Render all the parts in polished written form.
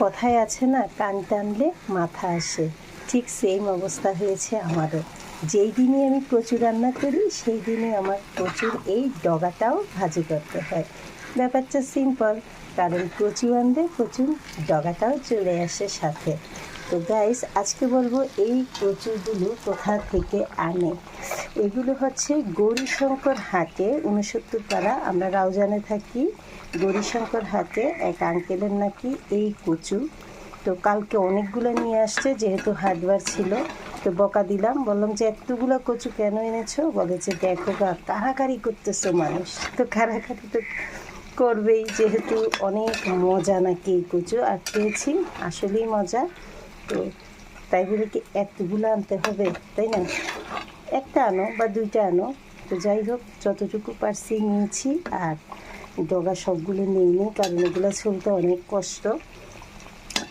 কথায় আছে না, কান টানলে মাথা আসে, ঠিক সেম অবস্থা হয়েছে আমারও। যেই দিনে আমি কচু রান্না করি সেই দিনে আমার কচুর এই ডগাটাও ভাজি করতে হয়। ব্যাপারটা সিম্পল, কারণ কচু আনলে কচুর ডগাটাও চলে আসে সাথে। তো গাইস, আজকে বলবো এই কচুগুলো কোথা থেকে আনে। এগুলো হচ্ছে গৌরীশঙ্কর হাটে, 69 পাড়া, আমরা রাউজানে থাকি। গৌরীশঙ্কর হাটে এক আঙ্কেলের নাকি এই কচু। তো কালকে অনেকগুলো নিয়ে আসছে, যেহেতু হাটবার ছিল। তো বকা দিলাম, বললাম যে এতগুলো কচু কেন এনেছো? বলে যে দেখো গা, কারাকারি করতেছো মানুষ। তো কারাকারি তো করবেই, যেহেতু অনেক মজা নাকি এই কচু, আর খেয়েছি আসলেই মজা। তো তাই বলে কি এতগুলো আনতে হবে? তাই না, একটা আনো বা দুইটা আনো। তো যাই হোক, যতটুকু পারছি নিয়েছি, আর ডগা সবগুলো নিইনি, কারণ এগুলো ছুলতে অনেক কষ্ট।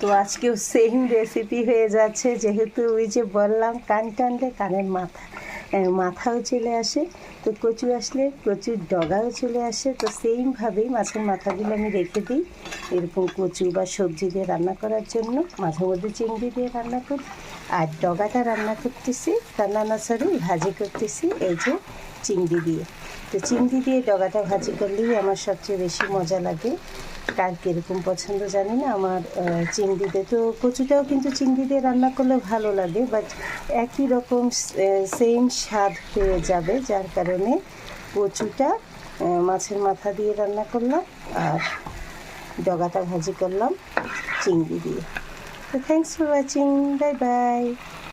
তো আজকেও সেম রেসিপি হয়ে যাচ্ছে, যেহেতু ওই যে বললাম কান টানলে কানের মাথাও চলে আসে। তো কচু আসলে কচুর ডগাও চলে আসে। তো সেইমভাবেই মাছের মাথাগুলো আমি রেখে দিই এরকম কচু বা সবজি দিয়ে রান্না করার জন্য। মাঝে মধ্যে চিংড়ি দিয়ে রান্না করি, আর ডগাটা রান্না করতেছি, ভাজি করতেছি এই যে চিংড়ি দিয়ে। তো চিংড়ি দিয়ে ডগাটা ভাজি করলেই আমার সবচেয়ে বেশি মজা লাগে। কার কীরকম পছন্দ জানি না, আমার চিংড়িতে তো কচুটাও কিন্তু চিংড়ি দিয়ে রান্না করলে ভালো লাগে, বাট একই রকম সেম স্বাদ হয়ে যাবে, যার কারণে কচুটা মাছের মাথা দিয়ে রান্না করলাম আর ডগাটা ভাজি করলাম চিংড়ি দিয়ে। তো thanks for watching, bye bye.